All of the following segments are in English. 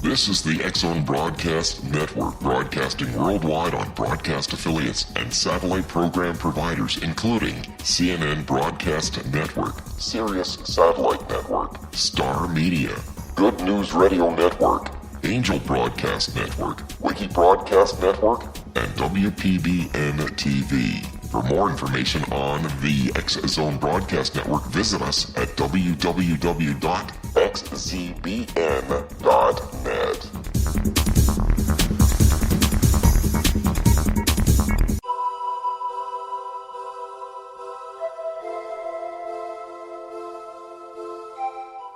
This is the X-Zone Broadcast Network, broadcasting worldwide on broadcast affiliates and satellite program providers, including CNN Broadcast Network, Sirius Satellite Network, Star Media, Good News Radio Network, Angel Broadcast Network, Wiki Broadcast Network, and WPBN TV. For more information on the X-Zone Broadcast Network, visit us at www.xzbn.net.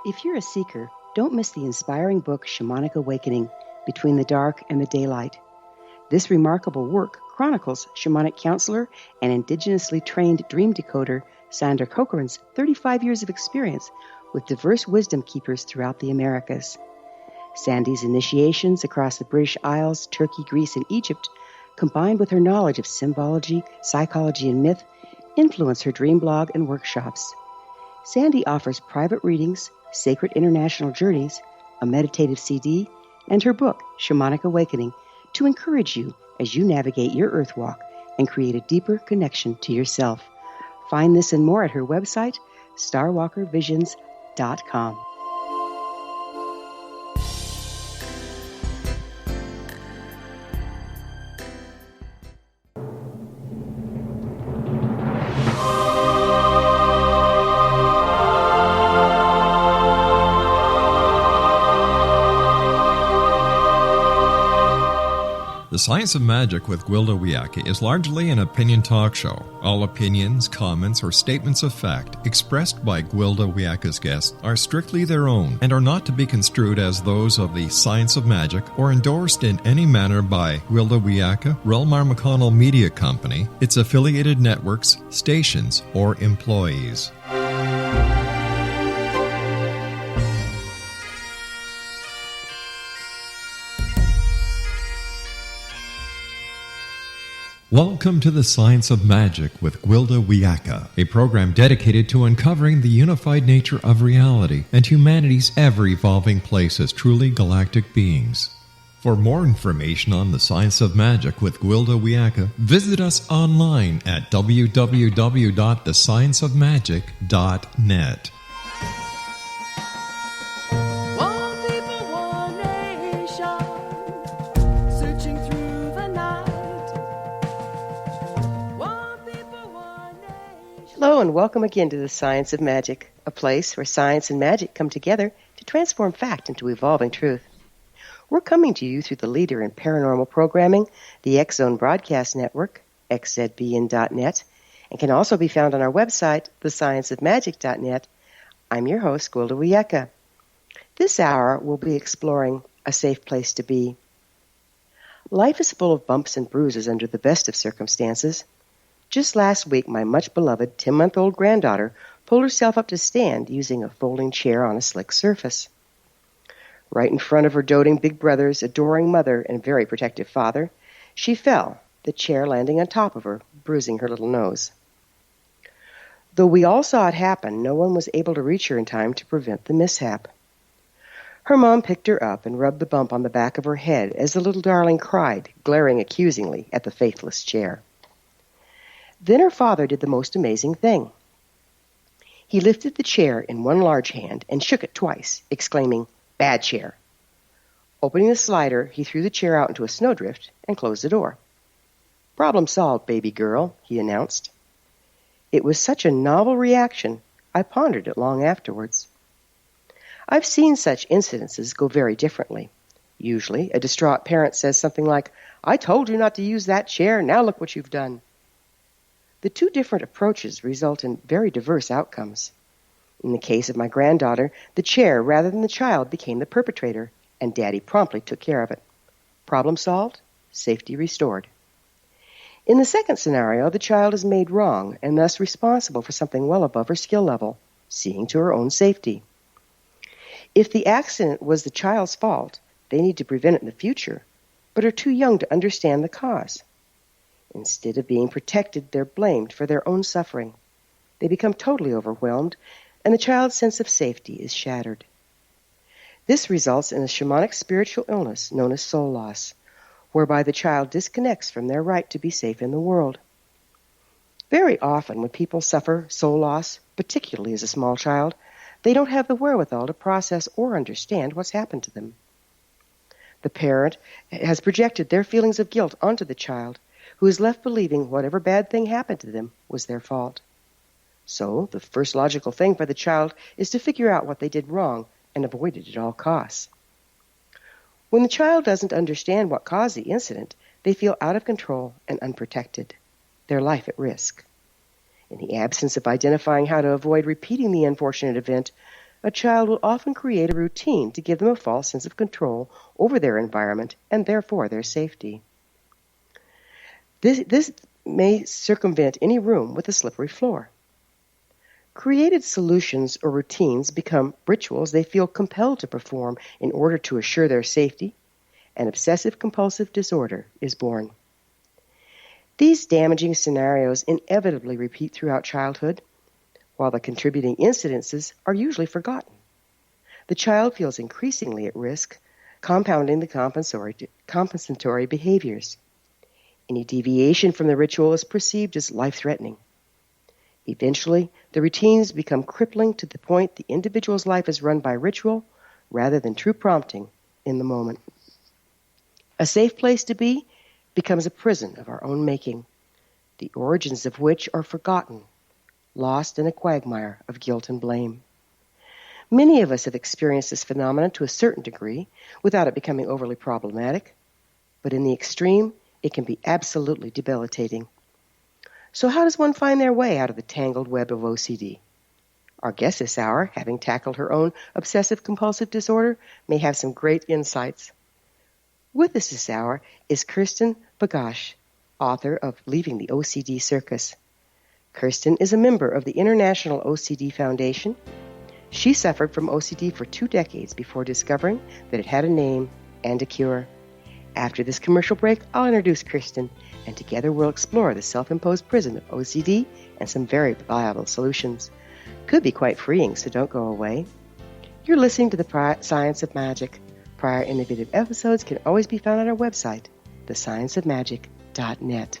If you're a seeker, don't miss the inspiring book Shamanic Awakening, Between the Dark and the Daylight. This remarkable work chronicles shamanic counselor and indigenously trained dream decoder Sandra Cochran's 35 years of experience with diverse wisdom keepers throughout the Americas. Sandy's initiations across the British Isles, Turkey, Greece, and Egypt, combined with her knowledge of symbology, psychology, and myth, influence her dream blog and workshops. Sandy offers private readings, sacred international journeys, a meditative CD, and her book, Shamanic Awakening, to encourage you as you navigate your earth walk and create a deeper connection to yourself. Find this and more at her website, starwalkervisions.com. The Science of Magic with Gwilda Wiyaka is largely an opinion talk show. All opinions, comments, or statements of fact expressed by Gwilda Wiyaka's guests are strictly their own and are not to be construed as those of the Science of Magic or endorsed in any manner by Gwilda Wiyaka, Relmar McConnell Media Company, its affiliated networks, stations, or employees. Welcome to the Science of Magic with Gwilda Wiyaka, a program dedicated to uncovering the unified nature of reality and humanity's ever-evolving place as truly galactic beings. For more information on the Science of Magic with Gwilda Wiyaka, visit us online at www.thescienceofmagic.net. Hello and welcome again to the Science of Magic, a place where science and magic come together to transform fact into evolving truth. We're coming to you through the leader in paranormal programming, the X-Zone Broadcast Network, xzbn.net, and can also be found on our website, thescienceofmagic.net. I'm your host, Gwilda Wiyaka. This hour, we'll be exploring a safe place to be. Life is full of bumps and bruises under the best of circumstances. Just last week, my much-beloved 10-month-old granddaughter pulled herself up to stand using a folding chair on a slick surface. Right in front of her doting big brother's adoring mother and very protective father, she fell, the chair landing on top of her, bruising her little nose. Though we all saw it happen, no one was able to reach her in time to prevent the mishap. Her mom picked her up and rubbed the bump on the back of her head as the little darling cried, glaring accusingly at the faithless chair. Then her father did the most amazing thing. He lifted the chair in one large hand and shook it twice, exclaiming, "Bad chair." Opening the slider, he threw the chair out into a snowdrift and closed the door. "Problem solved, baby girl," he announced. It was such a novel reaction, I pondered it long afterwards. I've seen such incidences go very differently. Usually, a distraught parent says something like, "I told you not to use that chair, now look what you've done." The two different approaches result in very diverse outcomes. In the case of my granddaughter, the chair rather than the child became the perpetrator, and Daddy promptly took care of it. Problem solved, safety restored. In the second scenario, the child is made wrong and thus responsible for something well above her skill level, seeing to her own safety. If the accident was the child's fault, they need to prevent it in the future, but are too young to understand the cause. Instead of being protected, they're blamed for their own suffering. They become totally overwhelmed, and the child's sense of safety is shattered. This results in a shamanic spiritual illness known as soul loss, whereby the child disconnects from their right to be safe in the world. Very often when people suffer soul loss, particularly as a small child, they don't have the wherewithal to process or understand what's happened to them. The parent has projected their feelings of guilt onto the child, who is left believing whatever bad thing happened to them was their fault. So the first logical thing for the child is to figure out what they did wrong and avoid it at all costs. When the child doesn't understand what caused the incident, they feel out of control and unprotected, their life at risk. In the absence of identifying how to avoid repeating the unfortunate event, a child will often create a routine to give them a false sense of control over their environment and therefore their safety. This may circumvent any room with a slippery floor. Created solutions or routines become rituals they feel compelled to perform in order to assure their safety, and obsessive-compulsive disorder is born. These damaging scenarios inevitably repeat throughout childhood, while the contributing incidences are usually forgotten. The child feels increasingly at risk, compounding the compensatory behaviors. Any deviation from the ritual is perceived as life-threatening. Eventually, the routines become crippling to the point the individual's life is run by ritual rather than true prompting in the moment. A safe place to be becomes a prison of our own making, the origins of which are forgotten, lost in a quagmire of guilt and blame. Many of us have experienced this phenomenon to a certain degree without it becoming overly problematic, but in the extreme, it can be absolutely debilitating. So how does one find their way out of the tangled web of OCD? Our guest this hour, having tackled her own obsessive-compulsive disorder, may have some great insights. With us this hour is Kirsten Pagacz, author of Leaving the OCD Circus. Kirsten is a member of the International OCD Foundation. She suffered from OCD for 2 decades before discovering that it had a name and a cure. After this commercial break, I'll introduce Kirsten, and together we'll explore the self-imposed prison of OCD and some very viable solutions. Could be quite freeing, so don't go away. You're listening to the Science of Magic. Prior innovative episodes can always be found on our website, thescienceofmagic.net.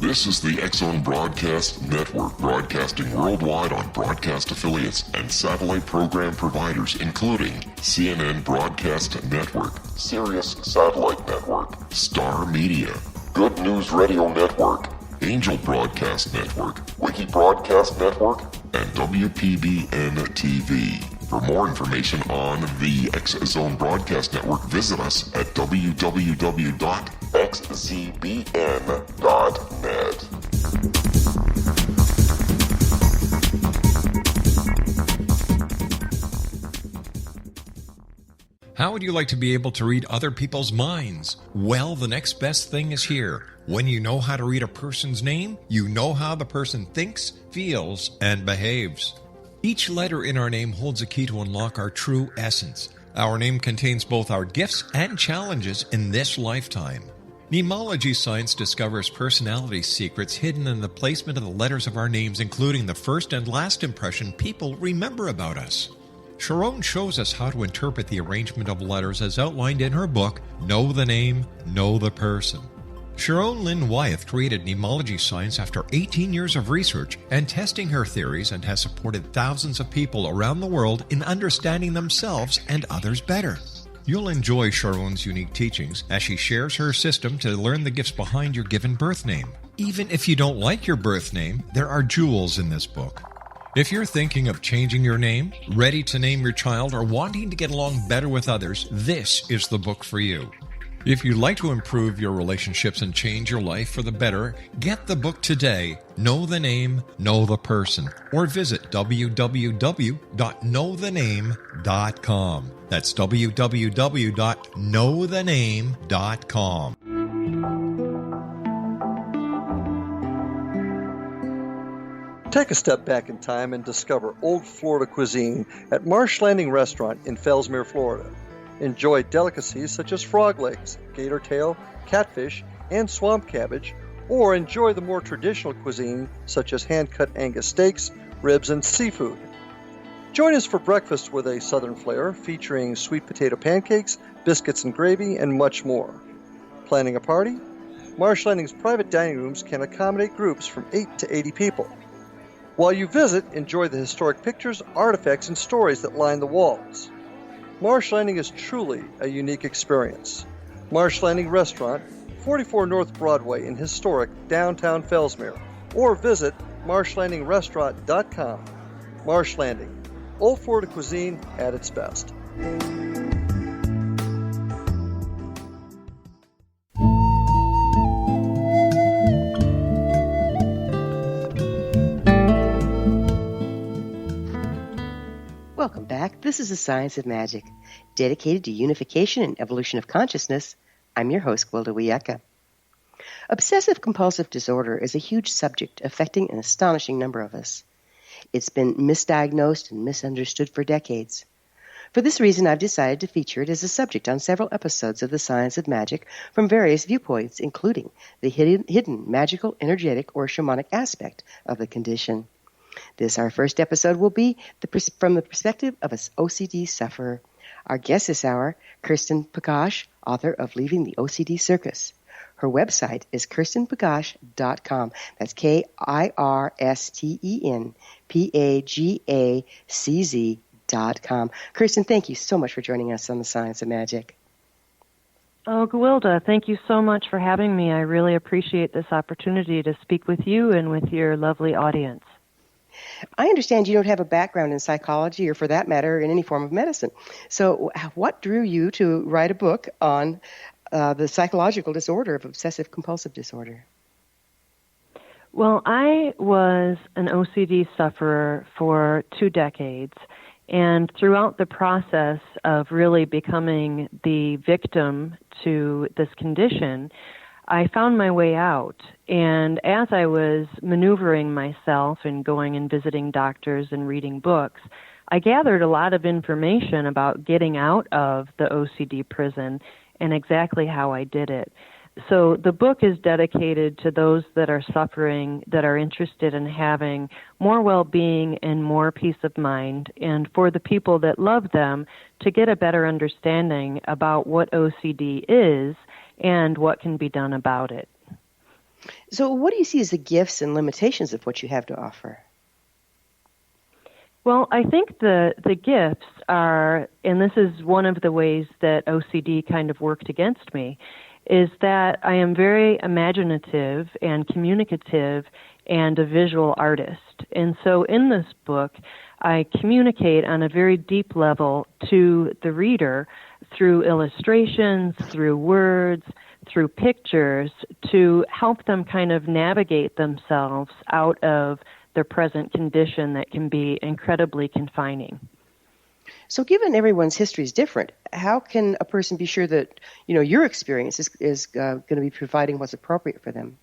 This is the X-Zone Broadcast Network, broadcasting worldwide on broadcast affiliates and satellite program providers, including CNN Broadcast Network, Sirius Satellite Network, Star Media, Good News Radio Network, Angel Broadcast Network, Wiki Broadcast Network, and WPBN TV. For more information on the X-Zone Broadcast Network, visit us at www.xzbn.net. How would you like to be able to read other people's minds? Well, the next best thing is here. When you know how to read a person's name, you know how the person thinks, feels, and behaves. Each letter in our name holds a key to unlock our true essence. Our name contains both our gifts and challenges in this lifetime. Mnemology science discovers personality secrets hidden in the placement of the letters of our names, including the first and last impression people remember about us. Sharon shows us how to interpret the arrangement of letters as outlined in her book, Know the Name, Know the Person. Sharon Lynn Wyeth created mnemology science after 18 years of research and testing her theories, and has supported thousands of people around the world in understanding themselves and others better. You'll enjoy Sharon's unique teachings as she shares her system to learn the gifts behind your given birth name. Even if you don't like your birth name, there are jewels in this book. If you're thinking of changing your name, ready to name your child, or wanting to get along better with others, this is the book for you. If you'd like to improve your relationships and change your life for the better, get the book today, Know the Name, Know the Person, or visit www.knowthename.com. That's www.knowthename.com. Take a step back in time and discover old Florida cuisine at Marsh Landing Restaurant in Fellsmere, Florida. Enjoy delicacies such as frog legs, gator tail, catfish, and swamp cabbage, or enjoy the more traditional cuisine such as hand-cut Angus steaks, ribs, and seafood. Join us for breakfast with a southern flair featuring sweet potato pancakes, biscuits and gravy, and much more. Planning a party? Marsh Landing's private dining rooms can accommodate groups from 8 to 80 people. While you visit, enjoy the historic pictures, artifacts, and stories that line the walls. Marsh Landing is truly a unique experience. Marsh Landing Restaurant, 44 North Broadway in historic downtown Fellsmere, or visit marshlandingrestaurant.com. Marsh Landing, old Florida cuisine at its best. Welcome back. This is The Science of Magic, dedicated to unification and evolution of consciousness. I'm your host, Gwilda Wiyaka. Obsessive-compulsive disorder is a huge subject affecting an astonishing number of us. It's been misdiagnosed and misunderstood for decades. For this reason, I've decided to feature it as a subject on several episodes of The Science of Magic from various viewpoints, including the hidden magical, energetic, or shamanic aspect of the condition. Our first episode will be from the perspective of an OCD sufferer. Our guest this hour, Kirsten Pagacz, author of Leaving the OCD Circus. Her website is kirstenpagacz.com. That's KirstenPagacz.com. Kirsten, thank you so much for joining us on The Science of Magic. Oh, Gwilda, thank you so much for having me. I really appreciate this opportunity to speak with you and with your lovely audience. I understand you don't have a background in psychology or, for that matter, in any form of medicine. So what drew you to write a book on the psychological disorder of obsessive-compulsive disorder? Well, I was an OCD sufferer for 2 decades, and throughout the process of really becoming the victim to this condition, I found my way out. And as I was maneuvering myself and going and visiting doctors and reading books, I gathered a lot of information about getting out of the OCD prison and exactly how I did it. So the book is dedicated to those that are suffering, that are interested in having more well-being and more peace of mind, and for the people that love them to get a better understanding about what OCD is and what can be done about it. So what do you see as the gifts and limitations of what you have to offer? Well, I think the gifts are, and this is one of the ways that OCD kind of worked against me, is that I am very imaginative and communicative and a visual artist. And so in this book, I communicate on a very deep level to the reader through illustrations, through words, through pictures, to help them kind of navigate themselves out of their present condition that can be incredibly confining. So given everyone's history is different, how can a person be sure that, your experience is going to be providing what's appropriate for them?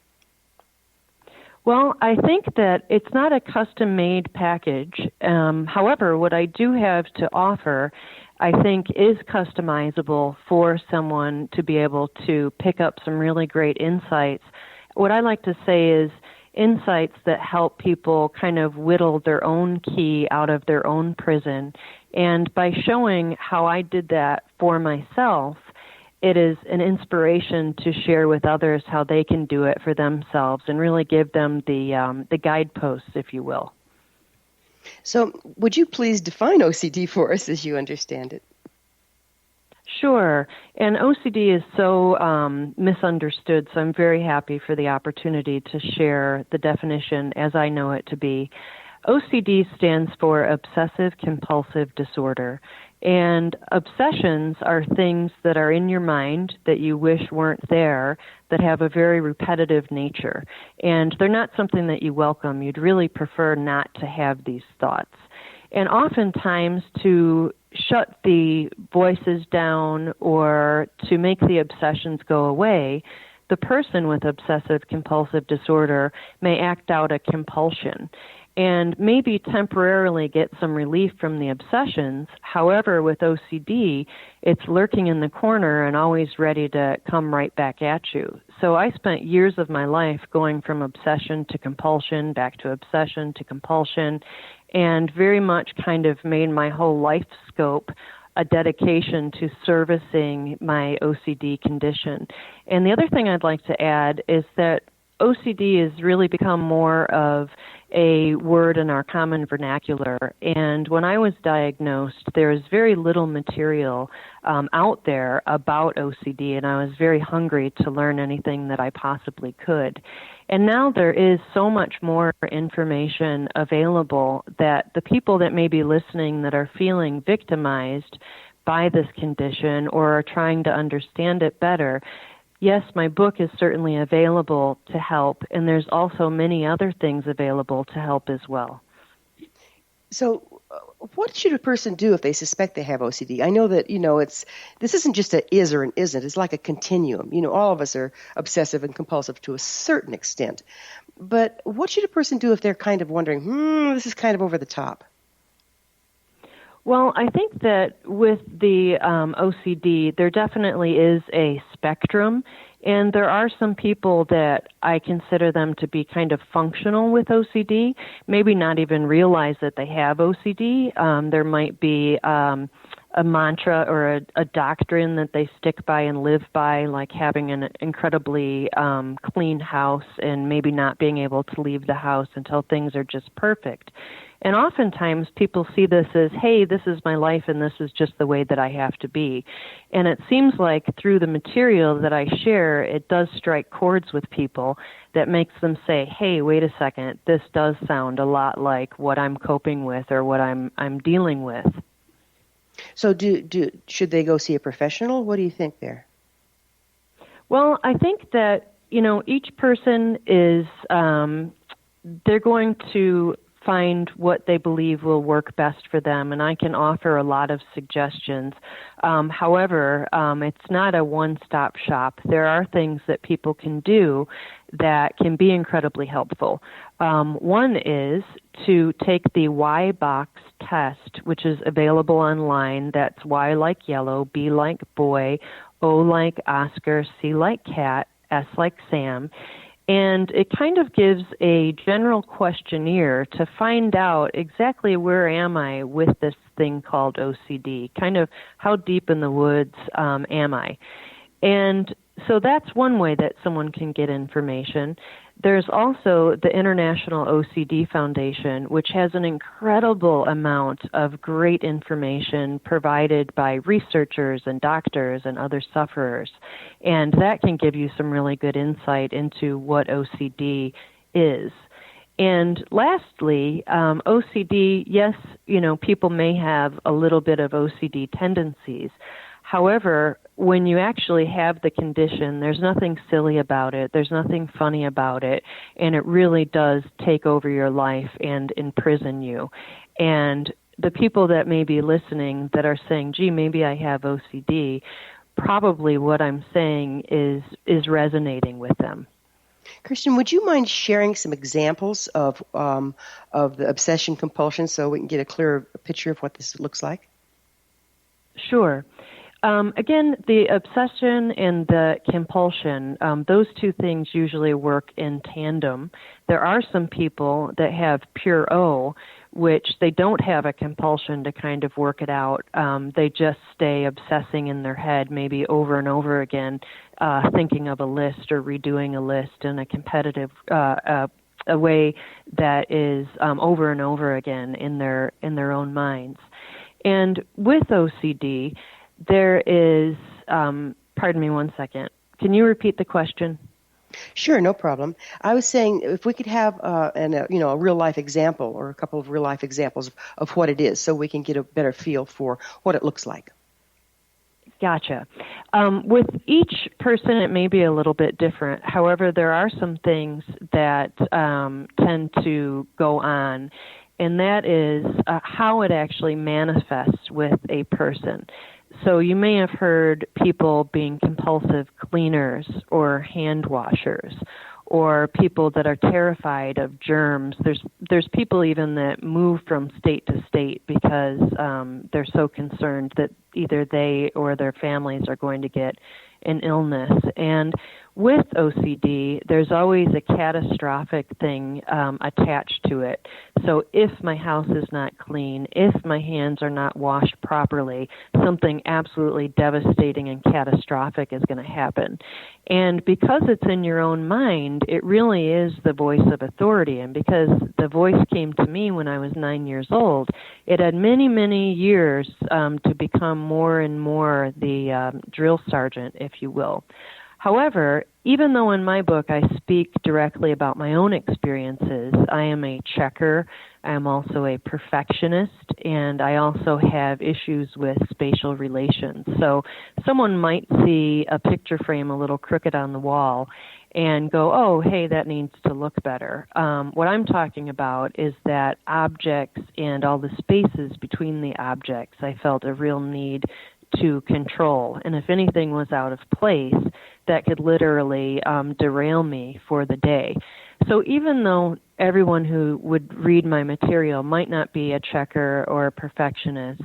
Well, I think that it's not a custom-made package. However, what I do have to offer, I think, is customizable for someone to be able to pick up some really great insights. What I like to say is insights that help people kind of whittle their own key out of their own prison. And by showing how I did that for myself, it is an inspiration to share with others how they can do it for themselves and really give them the guideposts, if you will. So would you please define OCD for us as you understand it? Sure. And OCD is so misunderstood, so I'm very happy for the opportunity to share the definition as I know it to be. OCD stands for Obsessive Compulsive Disorder, And obsessions are things that are in your mind that you wish weren't there, that have a very repetitive nature. And they're not something that you welcome. You'd really prefer not to have these thoughts. And oftentimes, to shut the voices down or to make the obsessions go away, the person with obsessive compulsive disorder may act out a compulsion and maybe temporarily get some relief from the obsessions. However, with OCD, it's lurking in the corner and always ready to come right back at you. So I spent years of my life going from obsession to compulsion, back to obsession to compulsion, and very much kind of made my whole life scope a dedication to servicing my OCD condition. And the other thing I'd like to add is that OCD has really become more of a word in our common vernacular. And when I was diagnosed, there was very little material out there about OCD, and I was very hungry to learn anything that I possibly could. And now there is so much more information available that the people that may be listening that are feeling victimized by this condition or are trying to understand it better, yes, my book is certainly available to help, and there's also many other things available to help as well. So what should a person do if they suspect they have OCD? I know that, this isn't just a is or an isn't. It's like a continuum. All of us are obsessive and compulsive to a certain extent. But what should a person do if they're kind of wondering, this is kind of over the top? Well, I think that with the OCD, there definitely is a spectrum, and there are some people that I consider them to be kind of functional with OCD, maybe not even realize that they have OCD. There might be a mantra or a doctrine that they stick by and live by, like having an incredibly clean house and maybe not being able to leave the house until things are just perfect. And oftentimes people see this as, hey, this is my life and this is just the way that I have to be. And it seems like through the material that I share, it does strike chords with people that makes them say, hey, wait a second, this does sound a lot like what I'm coping with or what I'm dealing with. So should they go see a professional? What do you think there? Well, I think that, each person is, they're going to find what they believe will work best for them, and I can offer a lot of suggestions. However, it's not a one-stop shop. There are things that people can do that can be incredibly helpful. One is to take the Y box test, which is available online. That's Y like yellow, B like boy, O like Oscar, C like cat, S like Sam. And it kind of gives a general questionnaire to find out exactly where am I with this thing called OCD, kind of how deep in the woods am I. And so that's one way that someone can get information. There's also the International OCD Foundation, which has an incredible amount of great information provided by researchers and doctors and other sufferers. And that can give you some really good insight into what OCD is. And lastly, OCD, yes, people may have a little bit of OCD tendencies. However, when you actually have the condition, there's nothing silly about it, there's nothing funny about it, and it really does take over your life and imprison you. And the people that may be listening that are saying, gee, maybe I have OCD, probably what I'm saying is resonating with them. Kirsten, would you mind sharing some examples of the obsession compulsion so we can get a clearer picture of what this looks like? Sure. Again, the obsession and the compulsion, those two things usually work in tandem. There are some people that have pure O, which they don't have a compulsion to kind of work it out. They just stay obsessing in their head, maybe over and over again, thinking of a list or redoing a list in a competitive a way that is over and over again in their own minds. And with OCD, there is, pardon me one second. Can you repeat the question? Sure, no problem. I was saying if we could have a real life example or a couple of real life examples of what it is, so we can get a better feel for what it looks like. Gotcha. With each person, it may be a little bit different. However, there are some things that tend to go on, and that is how it actually manifests with a person. So you may have heard people being compulsive cleaners or hand washers, or people that are terrified of germs. There's people even that move from state to state because they're so concerned that either they or their families are going to get an illness. And with OCD, there's always a catastrophic thing attached to it. So if my house is not clean, if my hands are not washed properly, something absolutely devastating and catastrophic is going to happen. And because it's in your own mind, it really is the voice of authority. And because the voice came to me when I was 9 years old, it had many, many years to become more and more the drill sergeant, if you will. However, even though in my book I speak directly about my own experiences, I am a checker, I am also a perfectionist, and I also have issues with spatial relations. So someone might see a picture frame a little crooked on the wall and go, oh, hey, that needs to look better. What I'm talking about is that objects and all the spaces between the objects, I felt a real need to control. And if anything was out of place, that could literally derail me for the day. So even though everyone who would read my material might not be a checker or a perfectionist,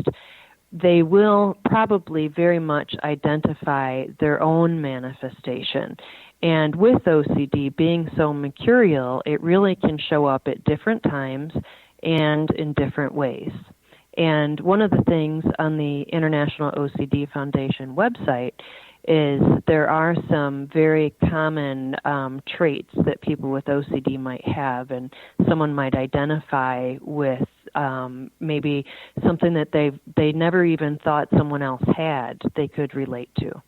they will probably very much identify their own manifestation. And with OCD being so mercurial, it really can show up at different times and in different ways. And one of the things on the International OCD Foundation website is there are some very common traits that people with OCD might have, and someone might identify with maybe something that they never even thought someone else had they could relate to.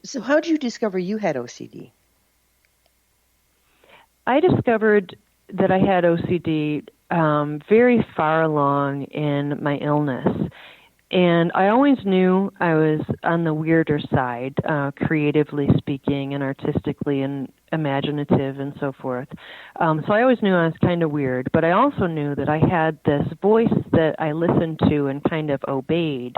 So how did you discover you had OCD? I discovered that I had OCD very far along in my illness. And I always knew I was on the weirder side, creatively speaking and artistically and imaginative and so forth. So I always knew I was kind of weird, but I also knew that I had this voice that I listened to and kind of obeyed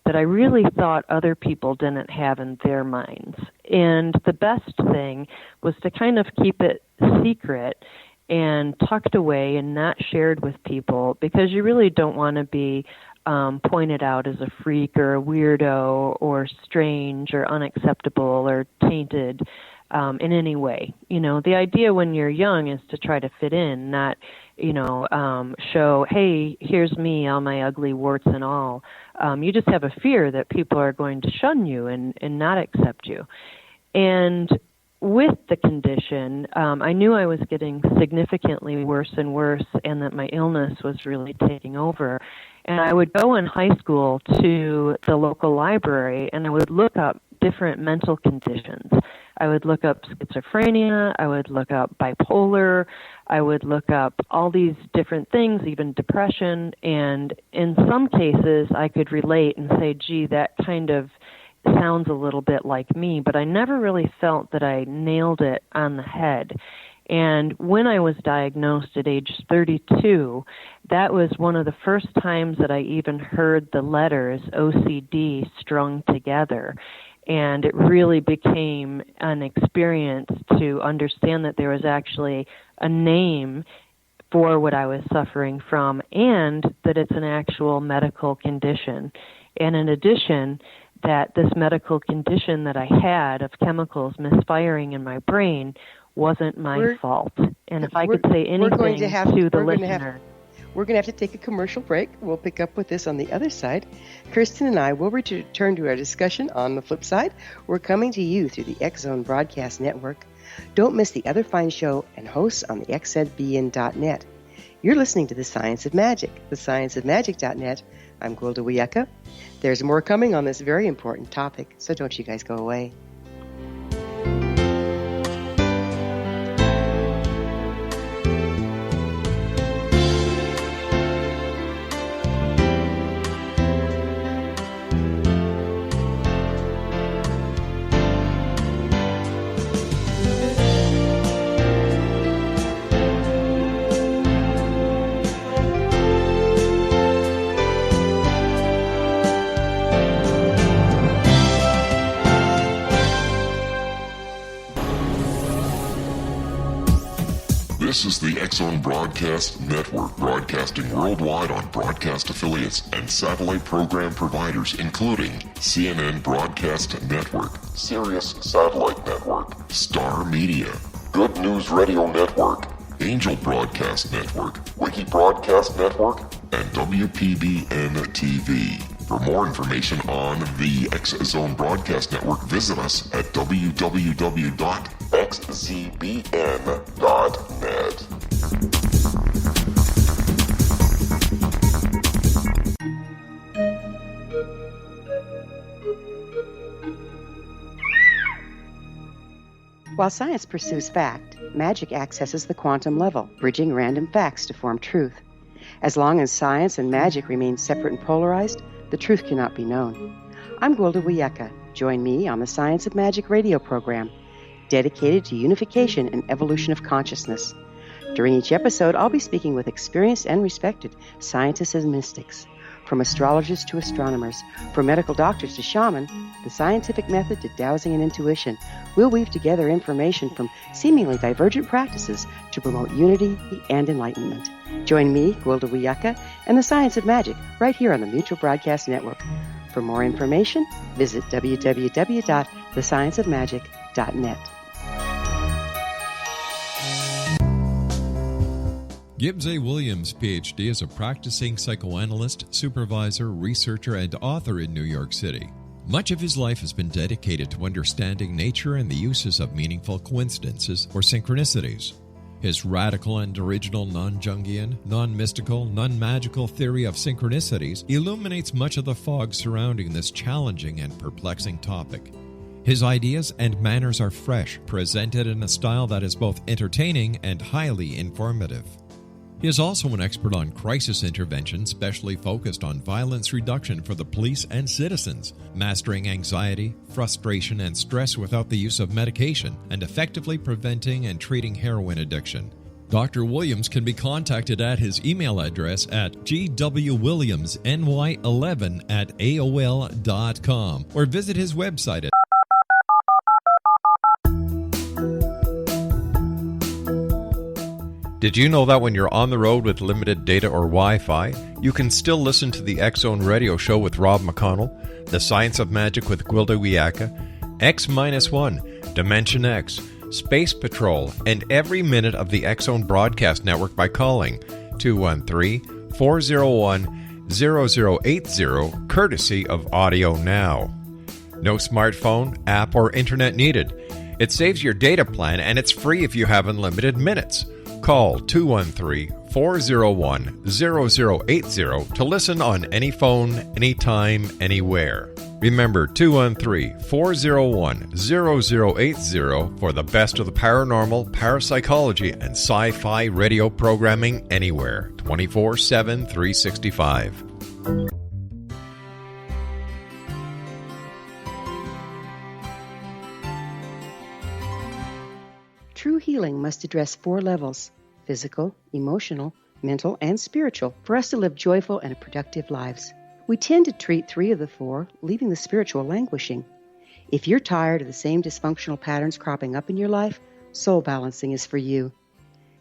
that I really thought other people didn't have in their minds. And the best thing was to kind of keep it secret and tucked away and not shared with people, because you really don't want to be pointed out as a freak or a weirdo or strange or unacceptable or tainted in any way. You know, the idea when you're young is to try to fit in, not, show, hey, here's me, all my ugly warts and all. You just have a fear that people are going to shun you and not accept you. And with the condition, I knew I was getting significantly worse and worse, and that my illness was really taking over. And I would go in high school to the local library, and I would look up different mental conditions. I would look up schizophrenia, I would look up bipolar, I would look up all these different things, even depression, and in some cases I could relate and say, gee, that kind of sounds a little bit like me, but I never really felt that I nailed it on the head. And when I was diagnosed at age 32, that was one of the first times that I even heard the letters OCD strung together. And it really became an experience to understand that there was actually a name for what I was suffering from, and that it's an actual medical condition. And in addition, that this medical condition that I had of chemicals misfiring in my brain wasn't my fault. And if I could say anything to the listener... We're going to have to take a commercial break. We'll pick up with this on the other side. Kirsten and I will return to our discussion on the flip side. We're coming to you through the X-Zone Broadcast Network. Don't miss the other fine show and hosts on the xzbn.net. You're listening to The Science of Magic, thescienceofmagic.net. I'm Gwilda Wiyaka. There's more coming on this very important topic, so don't you guys go away. This is the X-Zone Broadcast Network, broadcasting worldwide on broadcast affiliates and satellite program providers, including CNN Broadcast Network, Sirius Satellite Network, Star Media, Good News Radio Network, Angel Broadcast Network, Wiki Broadcast Network, and WPBN TV. For more information on the X-Zone Broadcast Network, visit us at www.xzbn.net. While science pursues fact, magic accesses the quantum level, bridging random facts to form truth. As long as science and magic remain separate and polarized, the truth cannot be known. I'm Gwilda Wiyaka. Join me on the Science of Magic radio program, dedicated to unification and evolution of consciousness. During each episode, I'll be speaking with experienced and respected scientists and mystics. From astrologers to astronomers, from medical doctors to shaman, the scientific method to dowsing and intuition, we'll weave together information from seemingly divergent practices to promote unity and enlightenment. Join me, Gwilda Wiyaka, and the Science of Magic right here on the Mutual Broadcast Network. For more information, visit www.thescienceofmagic.net. Gibbs A. Williams, Ph.D., is a practicing psychoanalyst, supervisor, researcher, and author in New York City. Much of his life has been dedicated to understanding nature and the uses of meaningful coincidences or synchronicities. His radical and original non-Jungian, non-mystical, non-magical theory of synchronicities illuminates much of the fog surrounding this challenging and perplexing topic. His ideas and manners are fresh, presented in a style that is both entertaining and highly informative. He is also an expert on crisis intervention, specially focused on violence reduction for the police and citizens, mastering anxiety, frustration, and stress without the use of medication, and effectively preventing and treating heroin addiction. Dr. Williams can be contacted at his email address at gwwilliamsny11@aol.com or visit his website at Did you know that when you're on the road with limited data or Wi-Fi, you can still listen to the X-Zone Radio Show with Rob McConnell, The Science of Magic with Gwilda Wiyaka, X-1, Dimension X, Space Patrol, and every minute of the X-Zone Broadcast Network by calling 213-401-0080, courtesy of Audio Now. No smartphone, app, or internet needed. It saves your data plan, and it's free if you have unlimited minutes. Call 213-401-0080 to listen on any phone, anytime, anywhere. Remember 213-401-0080 for the best of the paranormal, parapsychology, and sci-fi radio programming anywhere, 24/7, 365. True healing must address 4 levels: physical, emotional, mental, and spiritual, for us to live joyful and productive lives. We tend to treat 3 of the 4, leaving the spiritual languishing. If you're tired of the same dysfunctional patterns cropping up in your life, Soul Balancing is for you.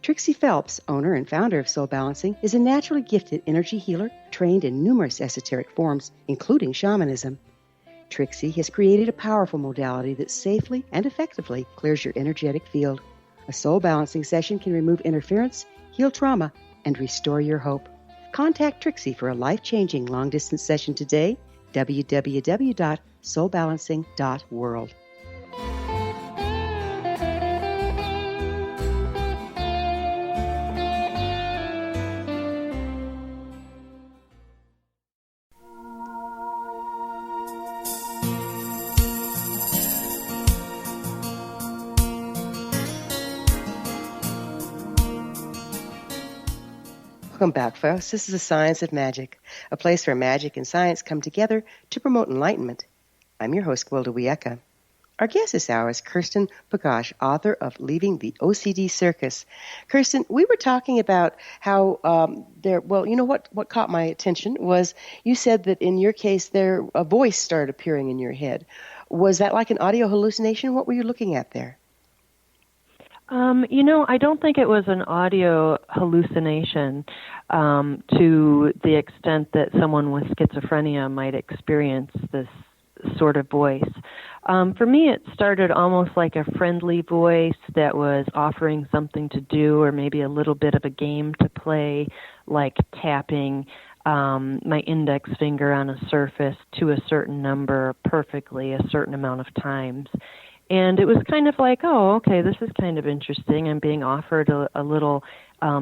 Trixie Phelps, owner and founder of Soul Balancing, is a naturally gifted energy healer trained in numerous esoteric forms, including shamanism. Trixie has created a powerful modality that safely and effectively clears your energetic field. A soul balancing session can remove interference, heal trauma, and restore your hope. Contact Trixie for a life-changing long-distance session today, www.soulbalancing.world. Welcome back, folks. This is the Science of Magic, a place where magic and science come together to promote enlightenment. I'm your host, Gwilda Wiyaka. Our guest this hour is Kirsten Pagacz, author of Leaving the OCD Circus. Kirsten, we were talking about how what caught my attention was you said that in your case a voice started appearing in your head. Was that like an audio hallucination? What were you looking at there? I don't think it was an audio hallucination to the extent that someone with schizophrenia might experience this sort of voice. For me, it started almost like a friendly voice that was offering something to do, or maybe a little bit of a game to play, like tapping my index finger on a surface to a certain number perfectly a certain amount of times. And it was kind of like, oh, okay, this is kind of interesting. I'm being offered a little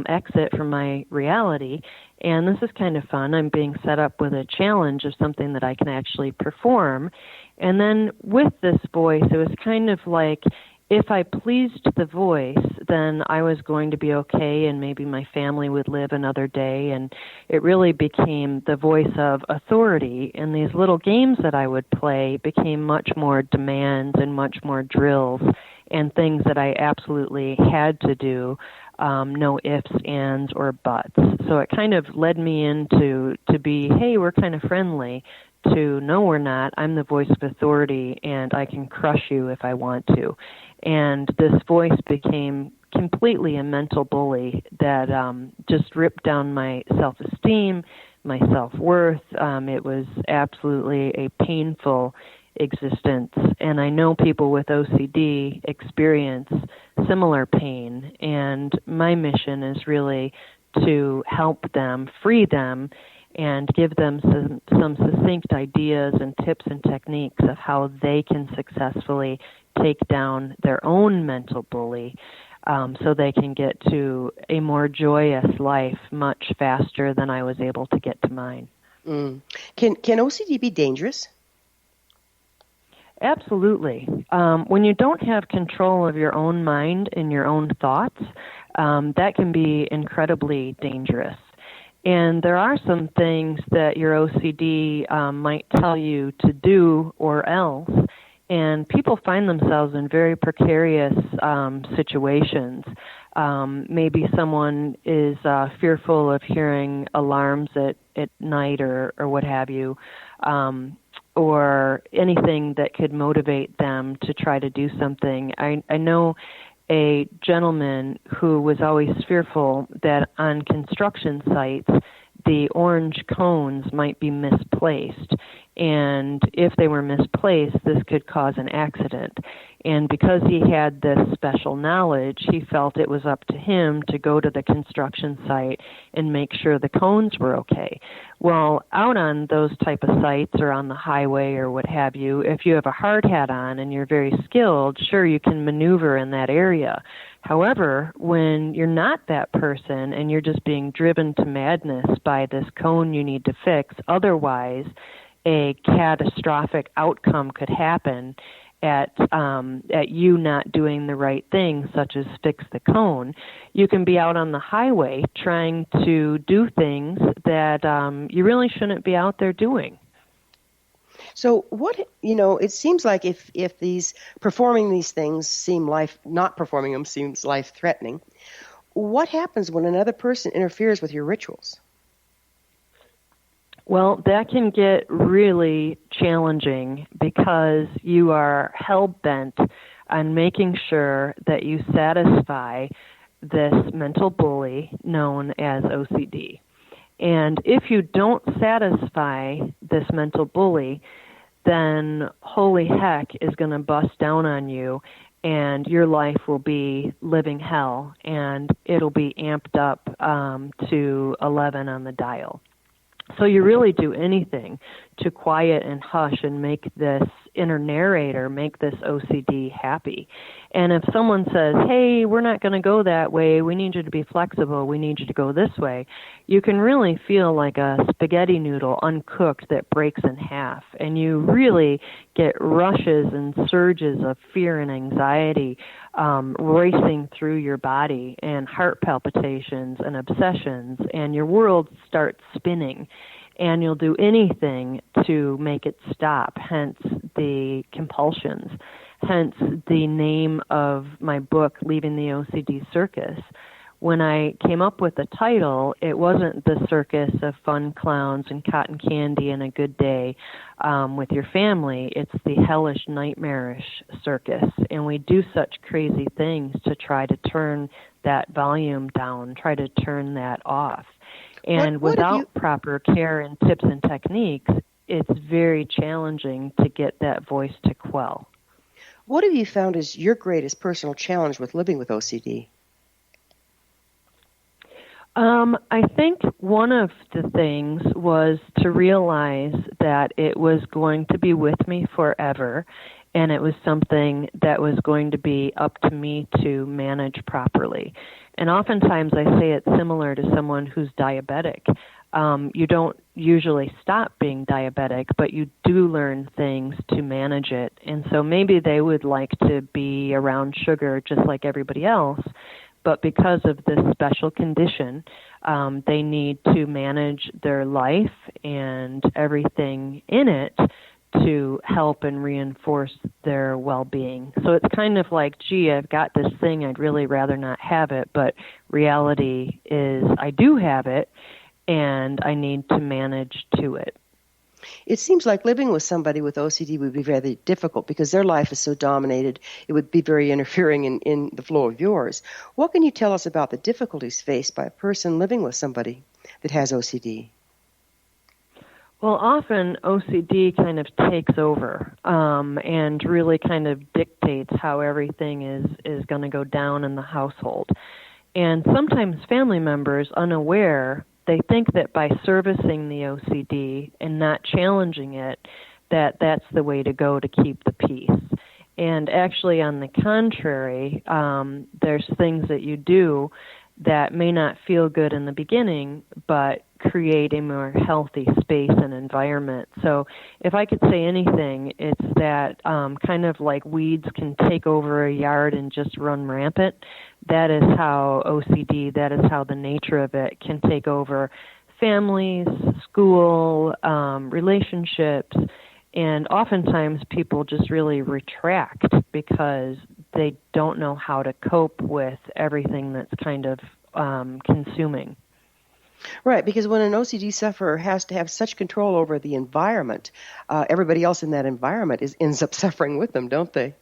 exit from my reality, and this is kind of fun. I'm being set up with a challenge of something that I can actually perform. And then with this voice, it was kind of like, if I pleased the voice, then I was going to be okay, and maybe my family would live another day. And it really became the voice of authority. And these little games that I would play became much more demands and much more drills and things that I absolutely had to do, no ifs, ands, or buts. So it kind of led me into to be, hey, we're kind of friendly, to no, we're not. I'm the voice of authority, and I can crush you if I want to. And this voice became completely a mental bully that just ripped down my self-esteem, my self-worth. It was absolutely a painful existence. And I know people with OCD experience similar pain. And my mission is really to help them, free them, and give them some succinct ideas and tips and techniques of how they can successfully take down their own mental bully, so they can get to a more joyous life much faster than I was able to get to mine. Mm. Can OCD be dangerous? Absolutely. When you don't have control of your own mind and your own thoughts, that can be incredibly dangerous. And there are some things that your OCD might tell you to do or else, and people find themselves in very precarious situations. Maybe someone is fearful of hearing alarms at night or what have you, or anything that could motivate them to try to do something. I know a gentleman who was always fearful that on construction sites the orange cones might be misplaced, and if they were misplaced, this could cause an accident. And because he had this special knowledge, he felt it was up to him to go to the construction site and make sure the cones were okay. Well, out on those type of sites or on the highway or what have you, if you have a hard hat on and you're very skilled, sure, you can maneuver in that area. However, when you're not that person and you're just being driven to madness by this cone you need to fix, otherwise a catastrophic outcome could happen at you not doing the right thing, such as fix the cone. You can be out on the highway trying to do things that you really shouldn't be out there doing. So it seems like if performing these things not performing them seems life-threatening, what happens when another person interferes with your rituals? Well, that can get really challenging because you are hell-bent on making sure that you satisfy this mental bully known as OCD. And if you don't satisfy this mental bully, then holy heck is going to bust down on you, and your life will be living hell, and it'll be amped up to 11 on the dial. So you really do anything to quiet and hush and make this inner narrator, make this OCD happy. And if someone says, hey, we're not going to go that way, we need you to be flexible, we need you to go this way, you can really feel like a spaghetti noodle uncooked that breaks in half. And you really get rushes and surges of fear and anxiety racing through your body, and heart palpitations and obsessions, and your world starts spinning. And you'll do anything to make it stop, hence the compulsions, hence the name of my book, Leaving the OCD Circus, when I came up with the title, it wasn't the circus of fun clowns and cotton candy and a good day with your family. It's the hellish, nightmarish circus. And we do such crazy things to try to turn that volume down, try to turn that off. And without proper care and tips and techniques, it's very challenging to get that voice to quell. What have you found is your greatest personal challenge with living with OCD? I think one of the things was to realize that it was going to be with me forever, and it was something that was going to be up to me to manage properly. And oftentimes I say it's similar to someone who's diabetic. You don't usually stop being diabetic, but you do learn things to manage it. And so maybe they would like to be around sugar just like everybody else, but because of this special condition, they need to manage their life and everything in it to help and reinforce their well-being. So it's kind of like, gee, I've got this thing, I'd really rather not have it, but reality is I do have it, and I need to manage to it. It seems like living with somebody with OCD would be very difficult because their life is so dominated. It would be very interfering in the flow of yours. What can you tell us about the difficulties faced by a person living with somebody that has OCD? Well, often OCD kind of takes over and really kind of dictates how everything is going to go down in the household. And sometimes family members, unaware, they think that by servicing the OCD and not challenging it, that's the way to go to keep the peace. And actually, on the contrary, there's things that you do that may not feel good in the beginning, but create a more healthy space and environment. So if I could say anything, it's that kind of like weeds can take over a yard and just run rampant. That is how OCD, that is how the nature of it can take over families, school, relationships, and oftentimes people just really retract because they don't know how to cope with everything that's kind of consuming. Right, because when an OCD sufferer has to have such control over the environment, everybody else in that environment ends up suffering with them, don't they?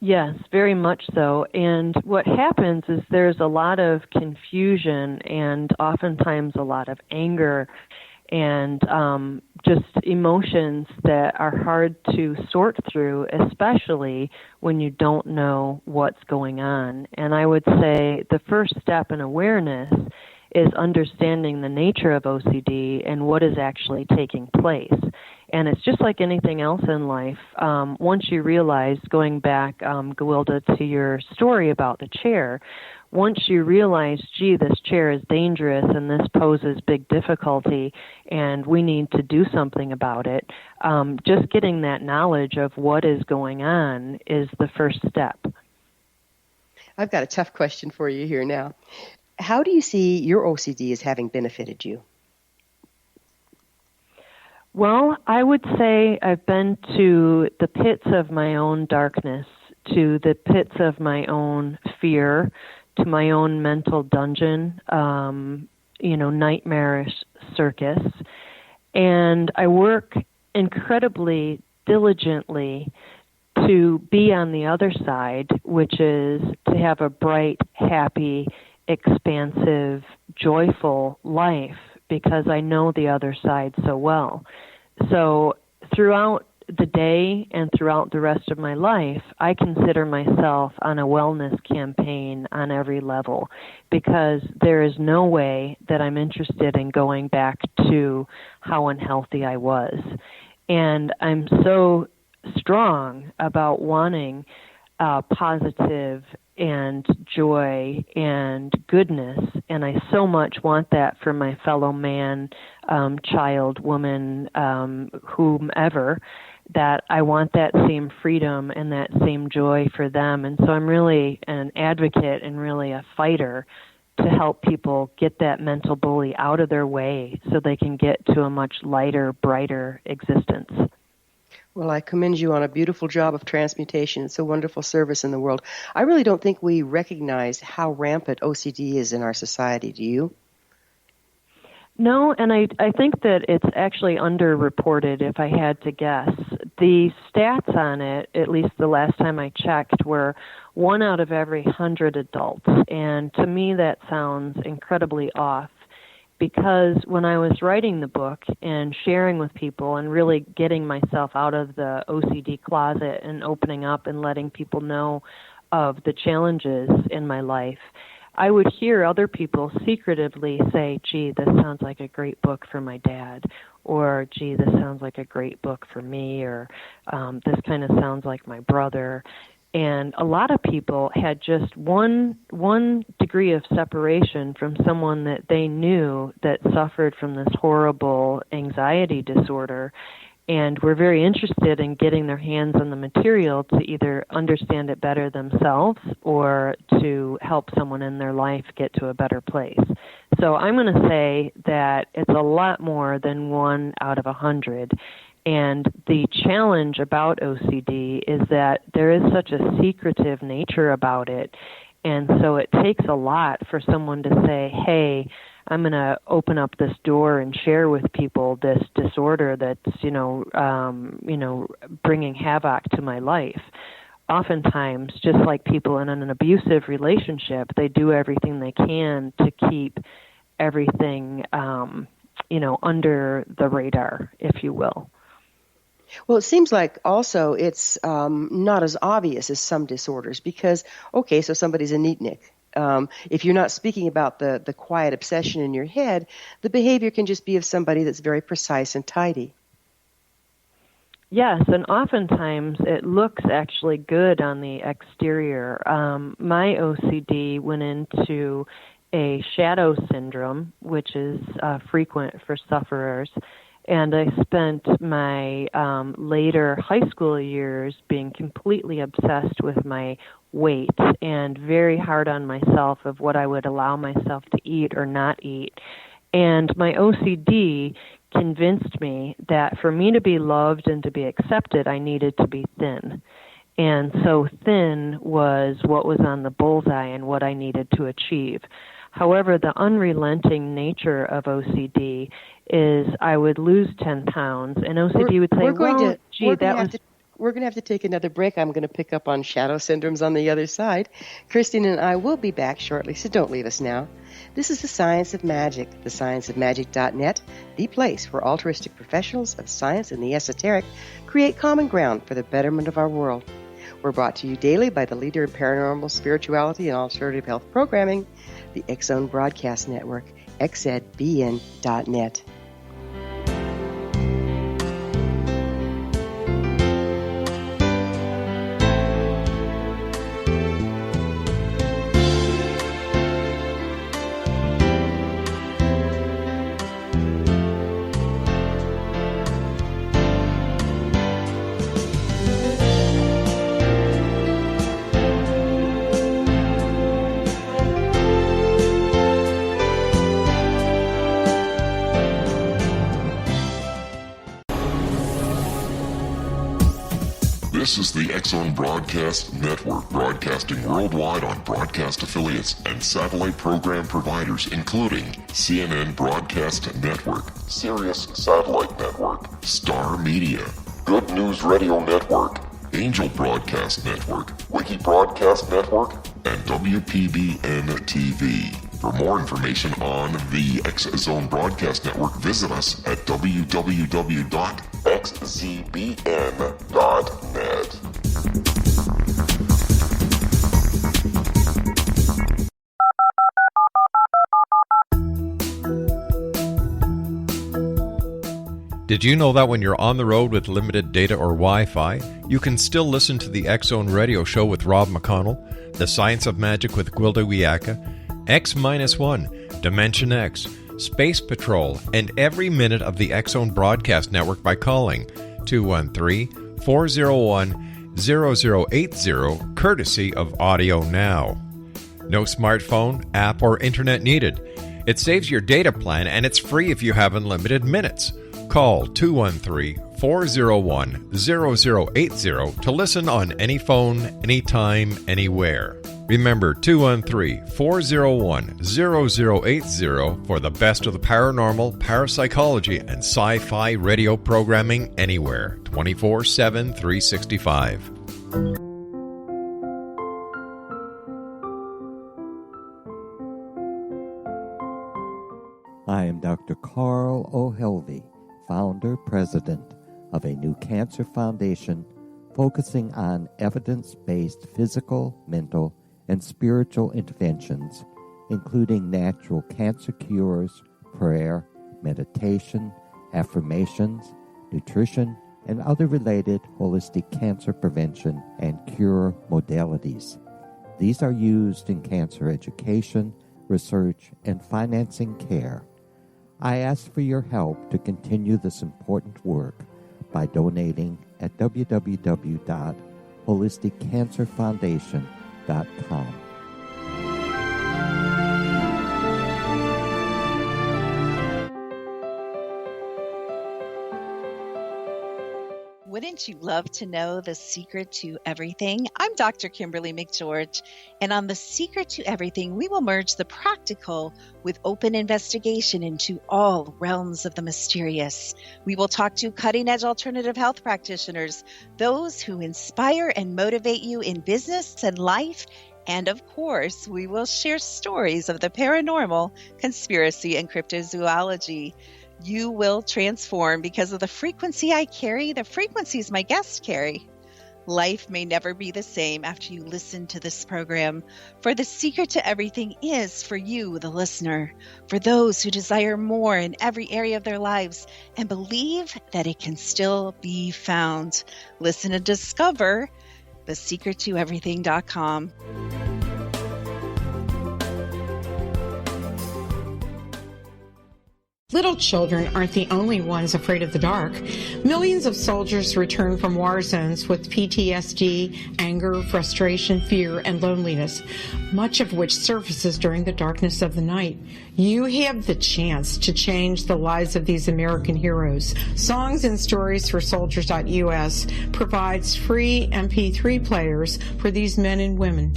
Yes, very much so. And what happens is there's a lot of confusion and oftentimes a lot of anger and just emotions that are hard to sort through, especially when you don't know what's going on. And I would say the first step in awareness is understanding the nature of OCD and what is actually taking place. And it's just like anything else in life. Once you realize, going back, Gwilda, to your story about the chair, once you realize, gee, this chair is dangerous and this poses big difficulty and we need to do something about it, just getting that knowledge of what is going on is the first step. I've got a tough question for you here now. How do you see your OCD as having benefited you? Well, I would say I've been to the pits of my own darkness, to the pits of my own fear, to my own mental dungeon, nightmarish circus. And I work incredibly diligently to be on the other side, which is to have a bright, happy, expansive, joyful life, because I know the other side so well. So throughout the day and throughout the rest of my life, I consider myself on a wellness campaign on every level, because there is no way that I'm interested in going back to how unhealthy I was. And I'm so strong about wanting positive and joy and goodness, and I so much want that for my fellow man, child, woman, whomever, that I want that same freedom and that same joy for them. And so I'm really an advocate and really a fighter to help people get that mental bully out of their way so they can get to a much lighter, brighter existence. Well, I commend you on a beautiful job of transmutation. It's a wonderful service in the world. I really don't think we recognize how rampant OCD is in our society. Do you? No, and I think that it's actually underreported, if I had to guess. The stats on it, at least the last time I checked, were 1 out of every 100 adults. And to me, that sounds incredibly off, because when I was writing the book and sharing with people and really getting myself out of the OCD closet and opening up and letting people know of the challenges in my life, I would hear other people secretively say, gee, this sounds like a great book for my dad, or gee, this sounds like a great book for me, or this kind of sounds like my brother. And a lot of people had just one degree of separation from someone that they knew that suffered from this horrible anxiety disorder, and were very interested in getting their hands on the material to either understand it better themselves or to help someone in their life get to a better place. So I'm going to say that it's a lot more than 1 out of 100. And the challenge about OCD is that there is such a secretive nature about it. And so it takes a lot for someone to say, hey, I'm going to open up this door and share with people this disorder that's, bringing havoc to my life. Oftentimes, just like people in an abusive relationship, they do everything they can to keep everything, under the radar, if you will. Well, it seems like also it's not as obvious as some disorders because, okay, so somebody's a neatnik. If you're not speaking about the quiet obsession in your head, the behavior can just be of somebody that's very precise and tidy. Yes, and oftentimes it looks actually good on the exterior. My OCD went into a shadow syndrome, which is frequent for sufferers. And I spent my later high school years being completely obsessed with my weight and very hard on myself of what I would allow myself to eat or not eat. And my OCD convinced me that for me to be loved and to be accepted, I needed to be thin. And so thin was what was on the bullseye and what I needed to achieve. However, the unrelenting nature of OCD is I would lose 10 pounds, and OCD would say, we're going to have to take another break. I'm going to pick up on shadow syndromes on the other side. Kirsten and I will be back shortly, so don't leave us now. This is The Science of Magic, thescienceofmagic.net, the place where altruistic professionals of science and the esoteric create common ground for the betterment of our world. We're brought to you daily by the leader in paranormal, spirituality, and alternative health programming, the X Zone Broadcast Network, xzbn.net. This is the X Zone Broadcast Network, broadcasting worldwide on broadcast affiliates and satellite program providers, including CNN Broadcast Network, Sirius Satellite Network, Star Media, Good News Radio Network, Angel Broadcast Network, Wiki Broadcast Network, and WPBN TV. For more information on the X Zone Broadcast Network, visit us at www.xzbn.net. Did you know that when you're on the road with limited data or Wi-Fi, you can still listen to the X Zone Radio Show with Rob McConnell, The Science of Magic with Gwilda Wiyaka, X-1, Dimension X, Space Patrol, and every minute of the X Zone Broadcast Network by calling 213-401-0080, courtesy of Audio Now. No smartphone, app, or internet needed. It saves your data plan, and it's free if you have unlimited minutes. Call 213 213-401-0080 to listen on any phone, anytime, anywhere. Remember 213-401-0080 for the best of the paranormal, parapsychology, and sci-fi radio programming anywhere, 24/7, 365. I am Dr. Carl O'Helvey, founder, president of a new cancer foundation focusing on evidence-based physical, mental, and spiritual interventions, including natural cancer cures, prayer, meditation, affirmations, nutrition, and other related holistic cancer prevention and cure modalities. These are used in cancer education, research, and financing care. I ask for your help to continue this important work by donating at www.holisticcancerfoundation.com. Wouldn't you love to know the secret to everything? I'm Dr. Kimberly McGeorge, and on The Secret to Everything, we will merge the practical with open investigation into all realms of the mysterious. We will talk to cutting-edge alternative health practitioners, those who inspire and motivate you in business and life, and of course, we will share stories of the paranormal, conspiracy, and cryptozoology. You will transform because of the frequency I carry, the frequencies my guests carry. Life may never be the same after you listen to this program, for the secret to everything is for you, the listener, for those who desire more in every area of their lives and believe that it can still be found. Listen and discover thesecrettoeverything.com. Little children aren't the only ones afraid of the dark. Millions of soldiers return from war zones with PTSD, anger, frustration, fear, and loneliness, much of which surfaces during the darkness of the night. You have the chance to change the lives of these American heroes. Songs and Stories for Soldiers.us provides free MP3 players for these men and women.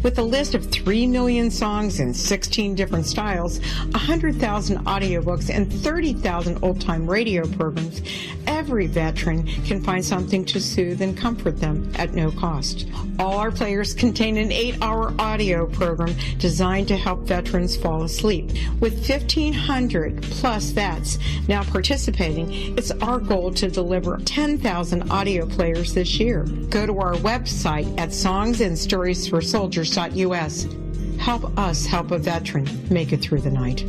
With a list of 3 million songs in 16 different styles, 100,000 audiobooks, and 30,000 old-time radio programs, every veteran can find something to soothe and comfort them at no cost. All our players contain an 8-hour audio program designed to help veterans fall asleep. With 1,500 plus vets now participating, it's our goal to deliver 10,000 audio players this year. Go to our website at songsandstoriesforsoldiers.us. Help us help a veteran make it through the night.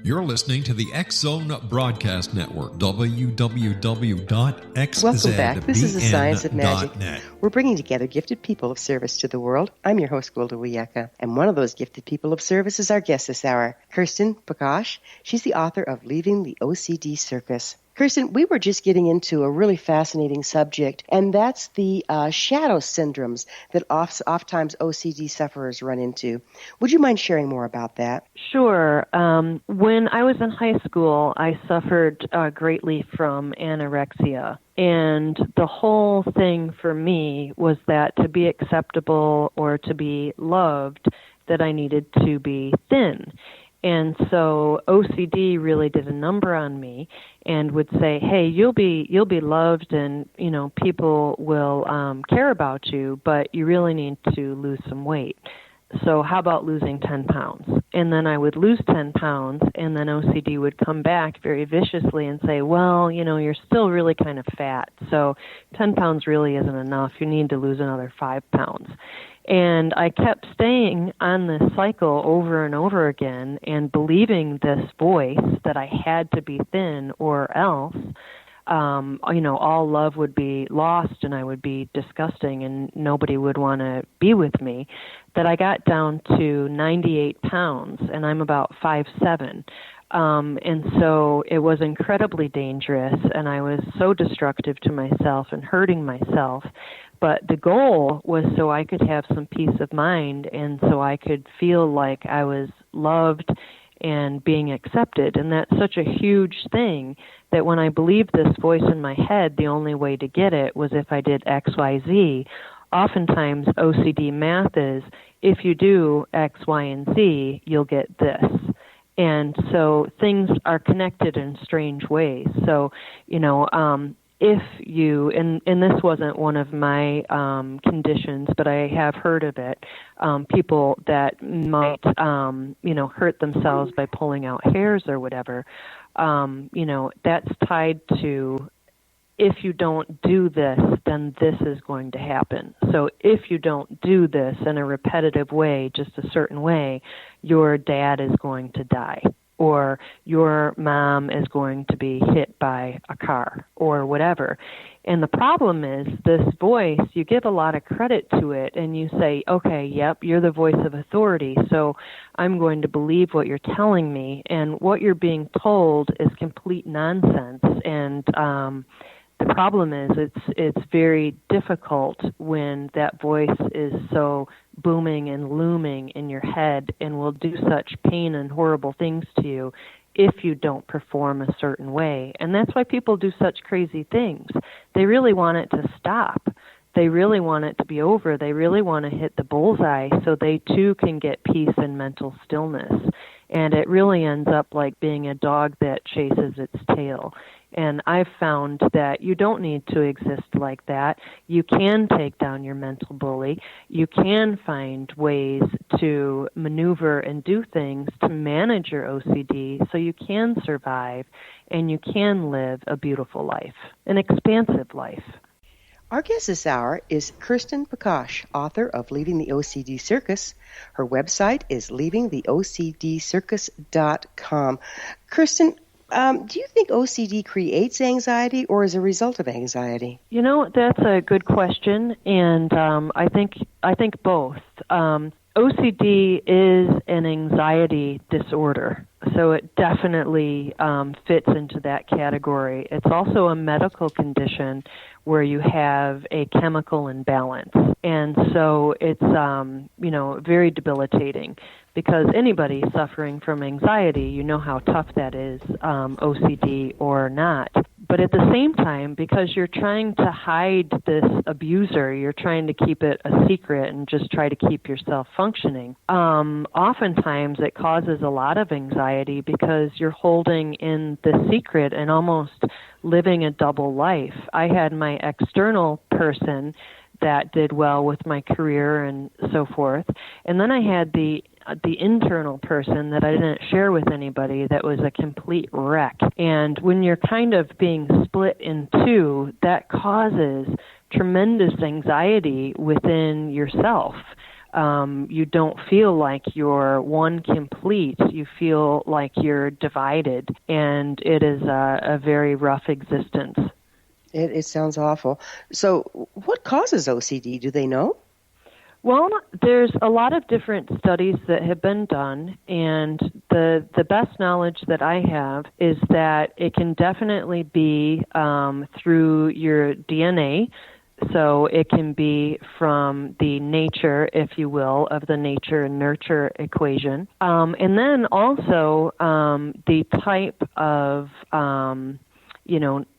You're listening to the X-Zone Broadcast Network, www.xzbn.net. Welcome back. This is the Science of Magic. We're bringing together gifted people of service to the world. I'm your host, Gwilda Wiyaka, and one of those gifted people of service is our guest this hour, Kirsten Pagacz. She's the author of Leaving the OCD Circus. Kirsten, we were just getting into a really fascinating subject, and that's the shadow syndromes that oftentimes OCD sufferers run into. Would you mind sharing more about that? Sure. When I was in high school, I suffered greatly from anorexia. And the whole thing for me was that to be acceptable or to be loved, that I needed to be thin. And so OCD really did a number on me and would say, hey, you'll be loved and, people will care about you, but you really need to lose some weight. So how about losing 10 pounds? And then I would lose 10 pounds, and then OCD would come back very viciously and say, well, you're still really kind of fat, so 10 pounds really isn't enough. You need to lose another 5 pounds. And I kept staying on this cycle over and over again and believing this voice that I had to be thin or else, all love would be lost and I would be disgusting and nobody would want to be with me, that I got down to 98 pounds and I'm about 5'7". And so it was incredibly dangerous and I was so destructive to myself and hurting myself. But the goal was so I could have some peace of mind and so I could feel like I was loved and being accepted. And that's such a huge thing that when I believed this voice in my head, the only way to get it was if I did X, Y, Z. Oftentimes, OCD math is, if you do X, Y, and Z, you'll get this. And so things are connected in strange ways. So, if you, and this wasn't one of my conditions, but I have heard of it, people that might, hurt themselves by pulling out hairs or whatever, that's tied to, if you don't do this, then this is going to happen. So if you don't do this in a repetitive way, just a certain way, your dad is going to die, or your mom is going to be hit by a car, or whatever. And the problem is, this voice, you give a lot of credit to it, and you say, okay, yep, you're the voice of authority, so I'm going to believe what you're telling me, and what you're being told is complete nonsense. And the problem is it's very difficult when that voice is so booming and looming in your head and will do such pain and horrible things to you if you don't perform a certain way. And that's why people do such crazy things. They really want it to stop. They really want it to be over. They really want to hit the bullseye so they too can get peace and mental stillness. And it really ends up like being a dog that chases its tail. And I've found that you don't need to exist like that. You can take down your mental bully. You can find ways to maneuver and do things to manage your OCD so you can survive and you can live a beautiful life, an expansive life. Our guest this hour is Kirsten Pagacz, author of Leaving the OCD Circus. Her website is leavingtheocdcircus.com. Kirsten, do you think OCD creates anxiety or is a result of anxiety? That's a good question, and I think both. OCD is an anxiety disorder, so it definitely fits into that category. It's also a medical condition where you have a chemical imbalance, and so it's very debilitating. Because anybody suffering from anxiety, you know how tough that is, OCD or not. But at the same time, because you're trying to hide this abuser, you're trying to keep it a secret and just try to keep yourself functioning, oftentimes it causes a lot of anxiety because you're holding in the secret and almost living a double life. I had my external person that did well with my career and so forth, and then I had the internal person that I didn't share with anybody that was a complete wreck. And when you're kind of being split in two, that causes tremendous anxiety within yourself. You don't feel like you're one complete. You feel like you're divided, and it is a very rough existence. It sounds awful. So what causes OCD? Do they know? Well, there's a lot of different studies that have been done, and the best knowledge that I have is that it can definitely be through your DNA. So it can be from the nature, if you will, of the nature and nurture equation. And then also the type of,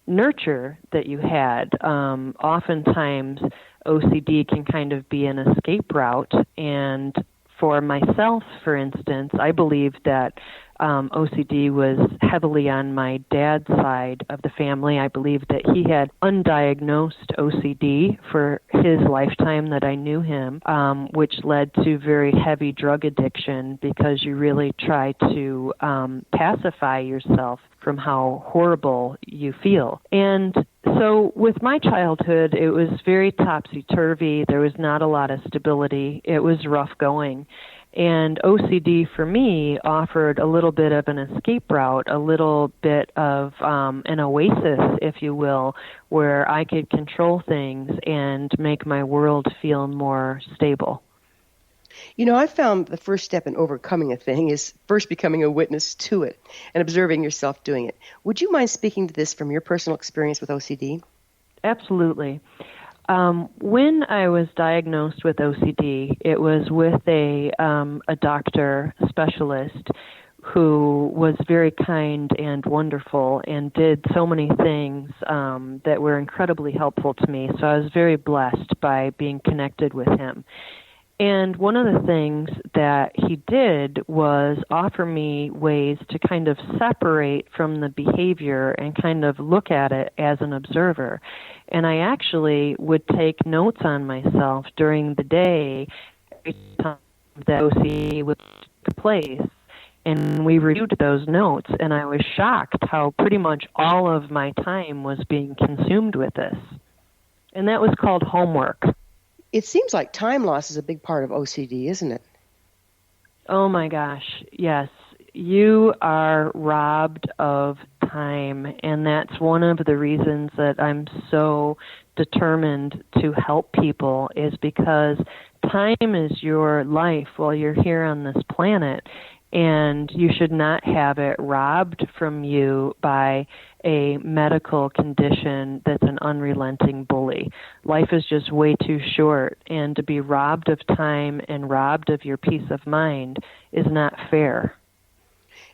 nurture that you had. Oftentimes, OCD can kind of be an escape route. And for myself, for instance, I believe that OCD was heavily on my dad's side of the family. I believe that he had undiagnosed OCD for his lifetime that I knew him, which led to very heavy drug addiction because you really try to pacify yourself from how horrible you feel. And so with my childhood, it was very topsy-turvy. There was not a lot of stability. It was rough going. And OCD for me offered a little bit of an escape route, a little bit of an oasis, if you will, where I could control things and make my world feel more stable. I found the first step in overcoming a thing is first becoming a witness to it and observing yourself doing it. Would you mind speaking to this from your personal experience with OCD? Absolutely. When I was diagnosed with OCD, it was with a doctor specialist who was very kind and wonderful and did so many things that were incredibly helpful to me. So I was very blessed by being connected with him. And one of the things that he did was offer me ways to kind of separate from the behavior and kind of look at it as an observer. And I actually would take notes on myself during the day every time that OCD would take place. And we reviewed those notes, and I was shocked how pretty much all of my time was being consumed with this. And that was called homework. It seems like time loss is a big part of OCD, isn't it? Oh my gosh, yes. You are robbed of time, and that's one of the reasons that I'm so determined to help people, is because time is your life while you're here on this planet, and you should not have it robbed from you by a medical condition that's an unrelenting bully. Life is just way too short, and to be robbed of time and robbed of your peace of mind is not fair.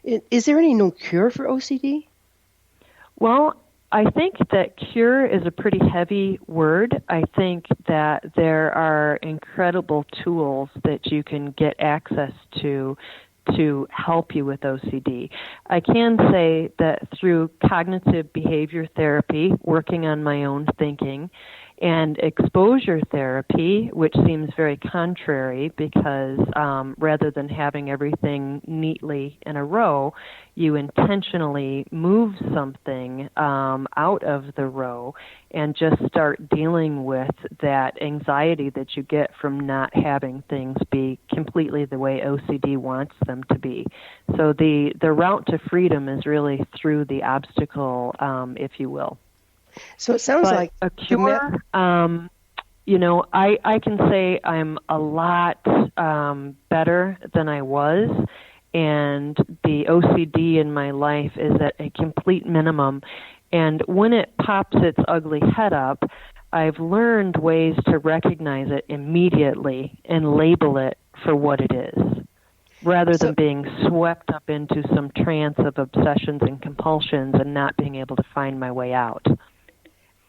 Is there any known cure for OCD? Well, I think that cure is a pretty heavy word. I think that there are incredible tools that you can get access to help you with OCD. I can say that through cognitive behavior therapy, working on my own thinking, and exposure therapy, which seems very contrary because rather than having everything neatly in a row, you intentionally move something out of the row and just start dealing with that anxiety that you get from not having things be completely the way OCD wants them to be. So the route to freedom is really through the obstacle, if you will. So it sounds like a cure, I can say I'm a lot better than I was, and the OCD in my life is at a complete minimum. And when it pops its ugly head up, I've learned ways to recognize it immediately and label it for what it is, rather than being swept up into some trance of obsessions and compulsions and not being able to find my way out.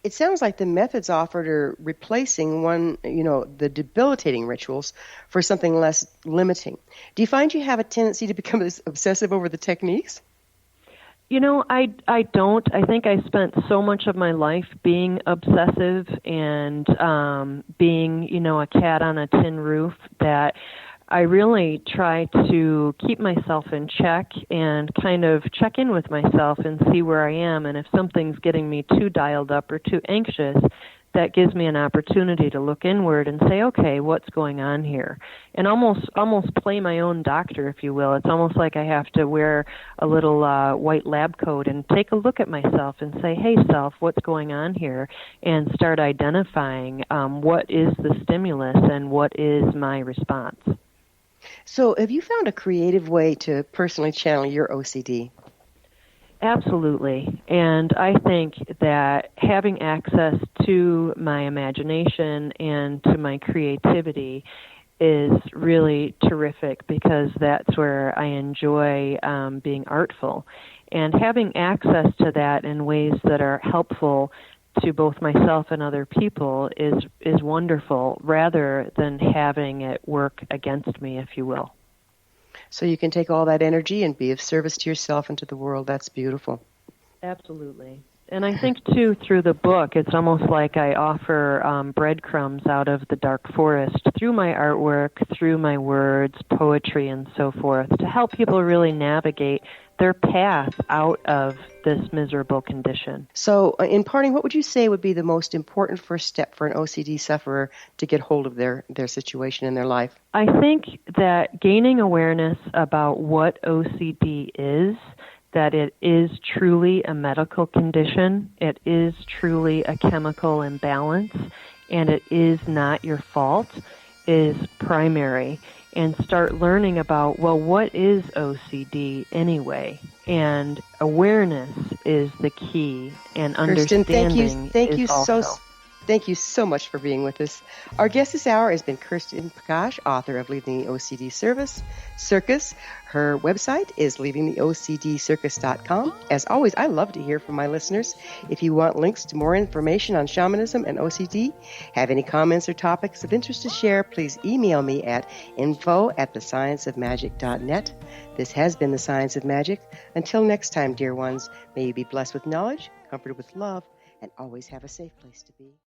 It sounds like the methods offered are replacing the debilitating rituals for something less limiting. Do you find you have a tendency to become obsessive over the techniques? I don't. I think I spent so much of my life being obsessive and being, a cat on a tin roof that I really try to keep myself in check and kind of check in with myself and see where I am. And if something's getting me too dialed up or too anxious, that gives me an opportunity to look inward and say, okay, what's going on here? And almost play my own doctor, if you will. It's almost like I have to wear a little white lab coat and take a look at myself and say, hey, self, what's going on here? And start identifying what is the stimulus and what is my response. So have you found a creative way to personally channel your OCD? Absolutely. And I think that having access to my imagination and to my creativity is really terrific, because that's where I enjoy being artful. And having access to that in ways that are helpful to both myself and other people is wonderful, rather than having it work against me, if you will. So you can take all that energy and be of service to yourself and to the world. That's beautiful. Absolutely. And I think, too, through the book, it's almost like I offer breadcrumbs out of the dark forest through my artwork, through my words, poetry, and so forth, to help people really navigate their path out of this miserable condition. So, in parting, what would you say would be the most important first step for an OCD sufferer to get hold of their situation in their life? I think that gaining awareness about what OCD is, that it is truly a medical condition, it is truly a chemical imbalance, and it is not your fault, is primary. And start learning about, well, what is OCD anyway? And awareness is the key, and Kirsten, understanding thank you is also. Thank you so much for being with us. Our guest this hour has been Kirsten Pagacz, author of Leaving the OCD Circus. Her website is leavingtheocdcircus.com. As always, I love to hear from my listeners. If you want links to more information on shamanism and OCD, have any comments or topics of interest to share, please email me at info@thescienceofmagic.net. This has been The Science of Magic. Until next time, dear ones, may you be blessed with knowledge, comforted with love, and always have a safe place to be.